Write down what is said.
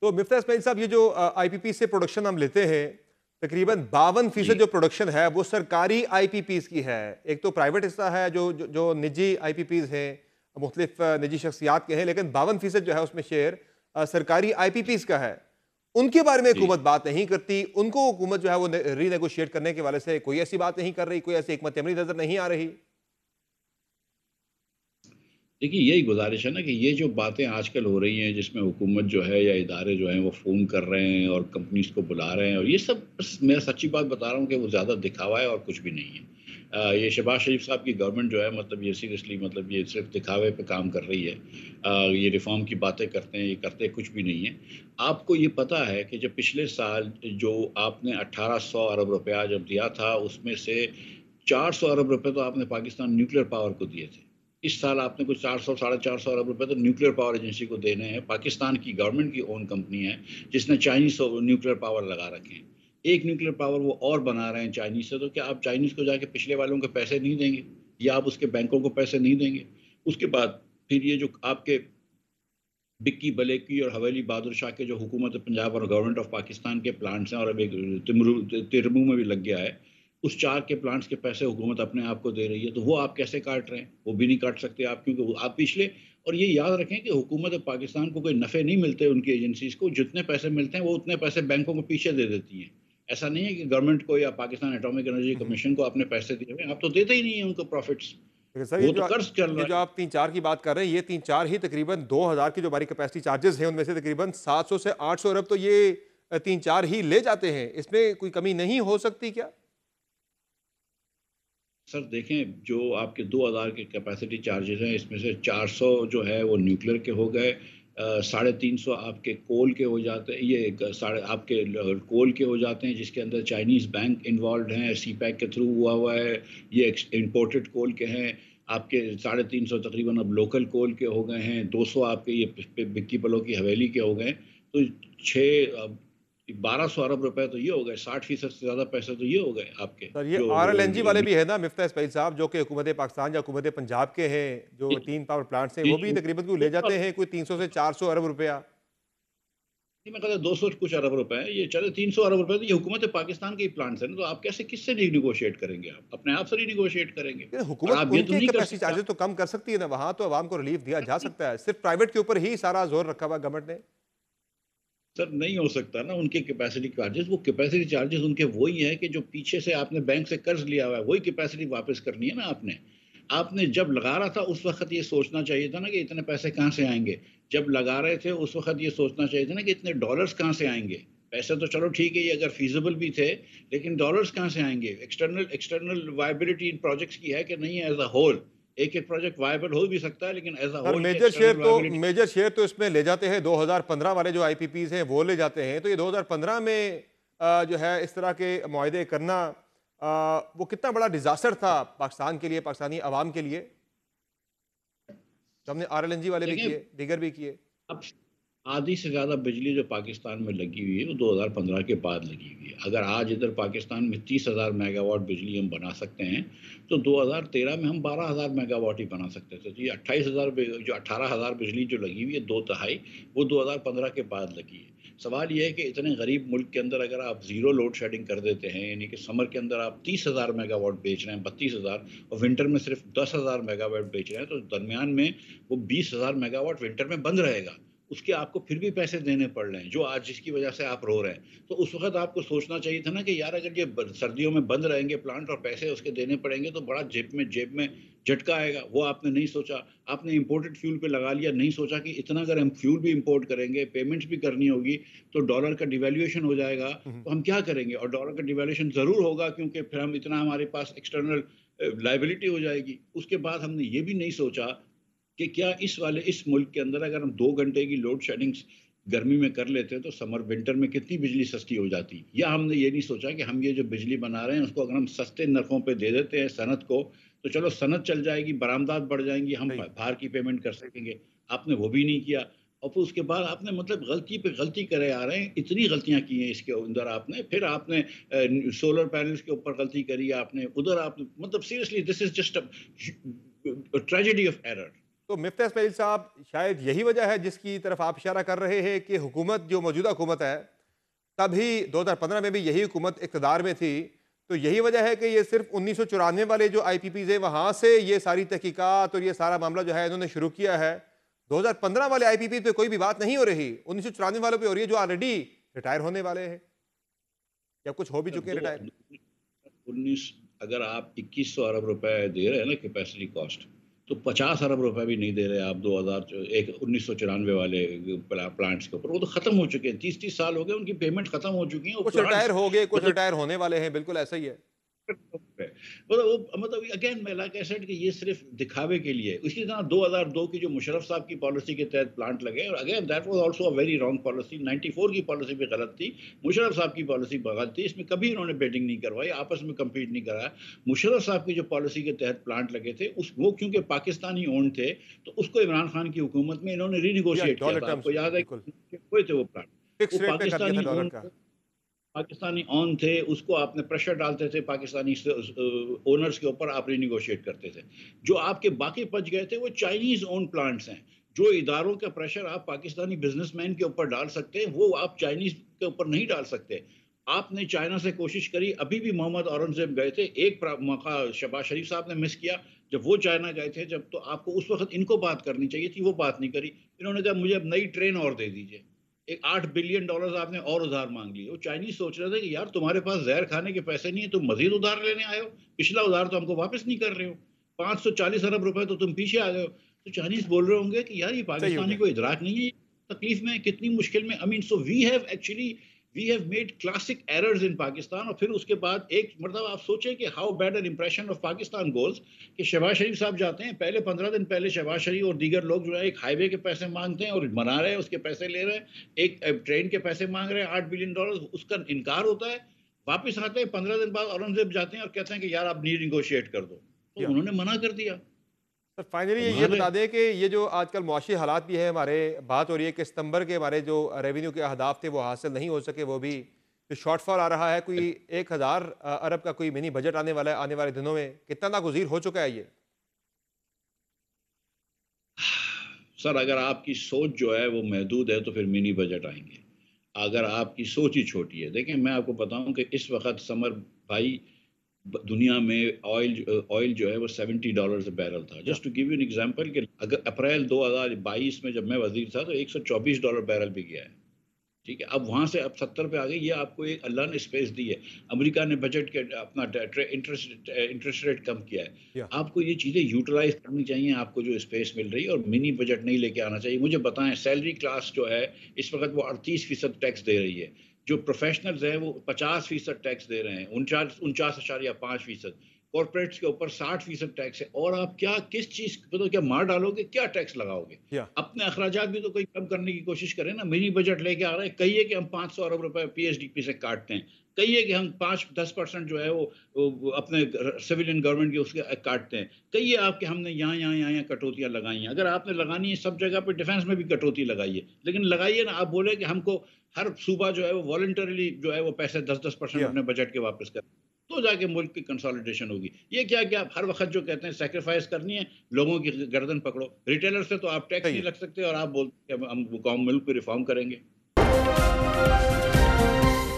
तो मिफ्ता इस्माइल साहब, ये जो आईपीपी से प्रोडक्शन हम लेते हैं, तकरीबन 52% जी, जो प्रोडक्शन है वो सरकारी आईपीपीज की है। एक तो प्राइवेट हिस्सा है जो निजी आईपीपीज हैं, मुख्तलिफ निजी शख्सियात के हैं, लेकिन 52% जो है उसमें शेयर सरकारी आईपीपीज का है। उनके बारे में जी। हुकूमत बात नहीं करती, उनको हुकूमत जो है वो रीनेगोशिएट करने के वाले से कोई ऐसी बात नहीं कर रही, कोई ऐसी हिकमत अमली नजर नहीं आ रही। देखिए, यही गुज़ारिश है ना कि ये जो बातें आजकल हो रही हैं जिसमें हुकूमत जो है या इदारे जो हैं वो फ़ोन कर रहे हैं और कंपनीज़ को बुला रहे हैं और ये सब बस मैं सच्ची बात बता रहा हूँ कि वो ज़्यादा दिखावा है और कुछ भी नहीं है। ये शहबाज़ शरीफ़ साहब की गवर्नमेंट जो है मतलब ये सीरियसली मतलब ये सिर्फ़ दिखावे पे काम कर रही है। ये रिफ़ॉर्म की बातें करते हैं, ये करते कुछ भी नहीं है। आपको ये पता है कि जब पिछले साल जो आपने 1800 अरब रुपया जब दिया था उसमें से 400 अरब रुपए तो आपने पाकिस्तान न्यूक्लियर पावर को दिए थे। इस साल आपने कुछ 400 साढ़े 400 अरब रुपए तो न्यूक्लियर पावर एजेंसी को देने हैं। पाकिस्तान की गवर्नमेंट की ओन कंपनी है, जिसने चाइनीज़ न्यूक्लियर पावर लगा रखे हैं। एक न्यूक्लियर पावर वो और बना रहे हैं चाइनीज़ से, तो क्या आप चाइनीज़ को जाके पिछले वालों के पैसे नहीं देंगे? या आप उसके बैंकों को पैसे नहीं देंगे? उसके बाद फिर ये जो आपके बिक्की बलेकी और हवेली बहादुर शाह के जो हुकूमत पंजाब और गवर्नमेंट ऑफ पाकिस्तान के प्लांट्स हैं और अब एक तिरमू में भी लग गया है, उस 4 के प्लांट्स के पैसे हुकूमत अपने आप को दे रही है, तो वो आप कैसे काट रहे हैं? वो भी नहीं काट सकते आप क्योंकि वो आप पिछले और ये याद रखें कि हुकूमत पाकिस्तान को कोई नफ़े नहीं मिलते उनकी एजेंसीज़ को, जितने पैसे मिलते हैं वो उतने पैसे बैंकों को पीछे दे देती हैं। ऐसा नहीं है कि गवर्नमेंट को या पाकिस्तान एटॉमिक एनर्जी हम्म। कमीशन को आपने पैसे दिए हुए हैं, आप तो देते ही नहीं हैं उनको प्रॉफिट्स। लेकिन सर, वो तो कर्ज़ चल ये रहा जो है। आप 3-4 की बात कर रहे हैं, ये 3-4 ही तकरीबन 2000 की जो हमारी कैपेसिटी चार्जेस हैं, उनमें से तकरीबन 700 से 800 अरब तो ये 3-4 ही ले जाते हैं। इसमें कोई कमी नहीं हो सकती क्या? सर देखें, जो आपके 2000 के कैपेसिटी चार्जेज़ हैं, इसमें से 400 जो है वो न्यूक्लियर के हो गए, 350 आपके कोल के हो जाते हैं, ये साढ़े आपके कोल के हो जाते हैं जिसके अंदर चाइनीज़ बैंक इन्वॉल्व हैं, सीपैक के थ्रू हुआ हुआ है, ये इम्पोर्टेड कोल के हैं। आपके 350 तकरीबन अब लोकल कोल के हो गए हैं, 200 आपके ये बिक्की बलों की हवेली के हो गए। तो 6 1200 अरब रुपए तो ये हो गए, 60% से ज़्यादा पैसे तो ये हो गए आपके सर, ये जो आरएलएनजी वाले भी है ना मिफ्ता इस्माइल साहब, जो कि हुकूमत पाकिस्तान या हुकूमत पंजाब के हैं, जो जी, 3 पावर प्लांट्स हैं, जी, वो जी। भी तकरीबन कोई ले जाते हैं कोई 300 से 400 अरब रुपया। जी, मैं कहता 200 कुछ अरब रुपए हैं, ये चले 300 अरब रुपए तो ये हुकूमत पाकिस्तान के ही प्लांट्स हैं ना, तो आप कैसे किससे रिनेगोशिएट करेंगे आप? अपने आप से रिनेगोशिएट करेंगे ये और हुकूमत आप ये तो उनके नहीं कर कैपेसिटी सकते चार्जेस तो कम कर सकती है ना, वहां तो आवाम को रिलीफ दिया जा सकता है। सिर्फ प्राइवेट के ऊपर ही सारा जोर रखा हुआ गवर्नमेंट ने। सर नहीं हो सकता ना उनके कैपेसिटी चार्जेस वो कैपेसिटी चार्जेस उनके वही हैं कि जो पीछे से आपने बैंक से कर्ज लिया हुआ है वही कैपेसिटी वापस करनी है ना आपने। आपने जब लगा रहा था उस वक़्त ये सोचना चाहिए था ना कि इतने पैसे कहाँ से आएँगे? जब लगा रहे थे उस वक़्त ये सोचना चाहिए था ना कि इतने डॉलर्स कहाँ से आएँगे? पैसे तो चलो ठीक है ये अगर फ़ीज़िबल भी थे, लेकिन डॉलर्स कहाँ से आएँगे? एक्सटर्नल एक्सटर्नल वायबिलिटी इन प्रोजेक्ट्स की है कि नहीं है एज़ अ होल? एक-एक प्रोजेक्ट वायबल हो भी सकता है लेकिन एज़ अ सर, होल की एक्सटर्नल वायबिलिटी मेजर शेयर तो इसमें ले जाते हैं 2015 वाले जो आईपीपीज हैं वो ले जाते हैं। तो ये 2015 में जो है इस तरह के मुआहदे करना, वो कितना बड़ा डिजास्टर था पाकिस्तान के लिए, पाकिस्तानी अवाम के लिए। तो हमने आरएलएनजी वाले भी देखें किए, दीगर भी किए। अब आधी से ज़्यादा बिजली जो पाकिस्तान में लगी हुई है, वो 2015 के बाद लगी हुई है। अगर आज इधर पाकिस्तान में 30,000 मेगावाट बिजली हम बना सकते हैं, तो 2013 में हम 12,000 मेगावाट ही बना सकते थे। तो ये 28,000 जो 18,000 बिजली जो लगी हुई है, 2 तिहाई, वो 2015 के बाद लगी है। सवाल ये है कि इतने गरीब मुल्क के अंदर अगर आप ज़ीरो लोड शेडिंग कर देते हैं, यानी कि समर के अंदर आप 30,000 मेगावाट बेच रहे हैं, 32,000 और विंटर में सिर्फ 10,000 मेगावाट बेच रहे हैं, तो दरमियान में वो 20,000 मेगावाट विंटर में बंद रहेगा। उसके आपको फिर भी पैसे देने पड़ रहे हैं, जो आज जिसकी वजह से आप रो रहे हैं। तो उस वक़्त आपको सोचना चाहिए था ना कि यार अगर ये ब सर्दियों में बंद रहेंगे प्लांट और पैसे उसके देने पड़ेंगे तो बड़ा जेब में झटका आएगा, वो आपने नहीं सोचा। आपने इम्पोर्टेड फ्यूल पे लगा लिया, नहीं सोचा कि इतना अगर हम फ्यूल भी इम्पोर्ट करेंगे, पेमेंट्स भी करनी होगी, तो डॉलर का डिवैल्यूएशन हो जाएगा, तो हम क्या करेंगे? और डॉलर का डिवैल्यूएशन ज़रूर होगा क्योंकि फिर हम इतना हमारे पास एक्सटर्नल लायबिलिटी हो जाएगी। उसके बाद हमने ये भी नहीं सोचा कि क्या इस मुल्क के अंदर अगर हम 2 घंटे की लोड शेडिंग्स गर्मी में कर लेते हैं तो समर विंटर में कितनी बिजली सस्ती हो जाती। या हमने ये नहीं सोचा कि हम ये जो बिजली बना रहे हैं उसको अगर हम सस्ते नरखों पे दे देते हैं सनत को, तो चलो सनत चल जाएगी, बरामदात बढ़ जाएँगी, हम सही। बाहर की पेमेंट कर सकेंगे। आपने वो भी नहीं किया और फिर उसके बाद आपने मतलब गलती पे गलती करे आ रहे हैं, इतनी गलतियाँ की हैं इसके अंदर आपने। फिर आपने सोलर पैनल्स के ऊपर गलती करी आपने, उधर आपने मतलब seriously this is just a tragedy of error. तो मिफ्ता इस्माइल साहब, शायद यही वजह है जिसकी तरफ आप इशारा कर रहे हैं कि हुकूमत, जो मौजूदा हुकूमत है, तभी 2015 में भी यही हुकूमत इक़्तिदार में थी, तो यही वजह है कि ये सिर्फ 1994 वाले जो आईपीपीज़ हैं वहाँ से ये सारी तहकीकात और ये सारा मामला जो है इन्होंने शुरू किया है। 2015 वाले आईपीपी पे कोई भी बात नहीं हो रही, 1994 वालों पे हो रही है जो ऑलरेडी रिटायर होने वाले हैं या कुछ हो भी चुके हैं दो रिटायर। 19 अगर आप 2100 अरब रुपए दे रहे हैं ना कैपेसिटी कॉस्ट, तो 50 अरब रुपए भी नहीं दे रहे आप 1994 वाले प्लांट्स के ऊपर। वो तो खत्म हो चुके हैं, 30-30 साल हो गए उनकी पेमेंट खत्म हो चुकी है। वो कुछ रिटायर प्लांट्स हो गए, कुछ मतलब रिटायर होने वाले हैं, बिल्कुल ऐसा ही है। मतलब अगेन मैं लाइक आई सेड कि ये सिर्फ दिखावे के लिए। इसी तरह 2002 की जो मुशर्रफ साहब की पॉलिसी के तहत प्लांट लगे, और again that was also a very wrong policy. 94 की पॉलिसी भी गलत थी, मुशर्रफ साहब की पॉलिसी गलत थी। इसमें कभी इन्होंने बेटिंग नहीं करवाई, आपस में कम्पीट नहीं कराया। मुशर्रफ साहब की जो पॉलिसी के तहत प्लांट लगे थे उस वो क्योंकि पाकिस्तानी ओन थे, तो उसको इमरान खान की हुकूमत में इन्होंने या रीनिगोशिएट किया डॉलर था। टर्म्स आपको में याद है बिल्कुल हुए थे वो प्लांट। वो फिक्स रेट पे कर दिया था डॉलर का। पाकिस्तानी ऑन थे, उसको आपने प्रेशर डालते थे पाकिस्तानी ओनर्स के ऊपर, आप रिनिगोशिएट करते थे। जो आपके बाकी बच गए थे वो चाइनीज ओन प्लांट्स हैं। जो इदारों का प्रेशर आप पाकिस्तानी बिजनेसमैन के ऊपर डाल सकते हैं, वो आप चाइनीज के ऊपर नहीं डाल सकते। आपने चाइना से कोशिश करी, अभी भी मोहम्मद औरंगजेब गए थे, एक मौका शहबाज शरीफ साहब ने मिस किया जब वो चाइना गए थे, जब तो आपको उस वक्त इनको बात करनी चाहिए थी, वो बात नहीं करी। इन्होंने कहा मुझे अब नई ट्रेन और दे दीजिए। एक $8 बिलियन आपने और उधार मांग लिए। वो चाइनीज सोच रहे थे कि यार तुम्हारे पास जहर खाने के पैसे नहीं है, तुम मजीद उधार लेने आए हो, पिछला उधार तो हमको वापस नहीं कर रहे हो, 540 अरब रुपए तो तुम पीछे आ गए हो। तो चाइनीज बोल रहे होंगे कि यार ये सही हो पाकिस्तानी गया। को इदराक नहीं है, तकलीफ में कितनी मुश्किल में। I mean so we have made classic errors in Pakistan. और फिर उसके बाद एक मतलब आप सोचें कि how bad an impression of Pakistan goals, कि शहबाज शरीफ साहब जाते हैं, पहले 15 दिन पहले शहबाज शरीफ और दीगर लोग जो है एक हाईवे के पैसे मांगते हैं और मना रहे हैं, उसके पैसे ले रहे हैं, एक ट्रेन के पैसे मांग रहे हैं $8 बिलियन, उसका इनकार होता है। वापस आते हैं 15 दिन बाद, औरंगजेब जाते हैं और कहते हैं कि यार आप नी निगोशिएट कर दो, तो या उन्होंने मना कर दिया। सर, फाइनली ये कमाल है। बता दें कि ये जो आजकल मुआशी हालात भी है हमारे, बात हो रही है कि सितंबर के हमारे जो रेवेन्यू के अहदाफ थे वो हासिल नहीं हो सके, वो भी जो शॉर्टफॉल आ रहा है, कोई 1000 अरब का कोई मिनी बजट आने वाला है आने वाले दिनों में, कितना नागुज़ीर हो चुका है ये। सर अगर आपकी सोच जो है वो महदूद है तो फिर मिनी बजट आएंगे। अगर आपकी सोच ही छोटी है, देखिए मैं आपको बताऊं कि इस वक्त समर भाई दुनिया में ऑयल जो है वो $70 बैरल था। या just to give you an example कि अगर अप्रैल 2022 में जब मैं वजीर था तो $124 बैरल भी गया है। ठीक है, अब वहां से अब 70 पे आ गई। ये आपको एक अल्लाह ने स्पेस दी है। अमेरिका ने बजट के अपना इंटरेस्ट रेट कम किया है। या आपको ये चीज़ें यूटिलाइज करनी चाहिए, आपको जो स्पेस मिल रही है, और मिनी बजट नहीं लेके आना चाहिए। मुझे बताएं, सैलरी क्लास जो है इस वक्त वो 38% टैक्स दे रही है, जो प्रोफेशनल्स हैं वो 50% टैक्स दे रहे हैं, 49.5%। कॉर्पोरेट्स के ऊपर 60% टैक्स है। और आप क्या किस चीज़ मतलब क्या मार डालोगे, क्या टैक्स लगाओगे? या अपने अखराजात भी तो कोई कम करने की कोशिश करें ना। मिनी बजट लेके आ रहे हैं, कहिए कि हम 500 अरब रुपए पीएचडीपी से काटते हैं, कहिए कि हम 5-10% जो है वो अपने सिविलियन गवर्नमेंट के उसके काटते हैं, कहिए आप कि हमने यहाँ कटौतियाँ लगाई हैं। अगर आपने लगानी है सब जगह पे, डिफेंस में भी कटौती लगाइए, लेकिन लगाइए ना। आप बोले कि हमको हर सूबा जो है वो वॉलंटरली जो है वो पैसे 10-10% या अपने बजट के वापस कर, तो जाके मुल्क की कंसोलिडेशन होगी। ये क्या क्या हर वक्त जो कहते हैं सेक्रीफाइस करनी है, लोगों की गर्दन पकड़ो। रिटेलर से तो आप टैक्स सही नहीं है। लग सकते और आप बोलते हैं हम मुल्क पे रिफॉर्म करेंगे।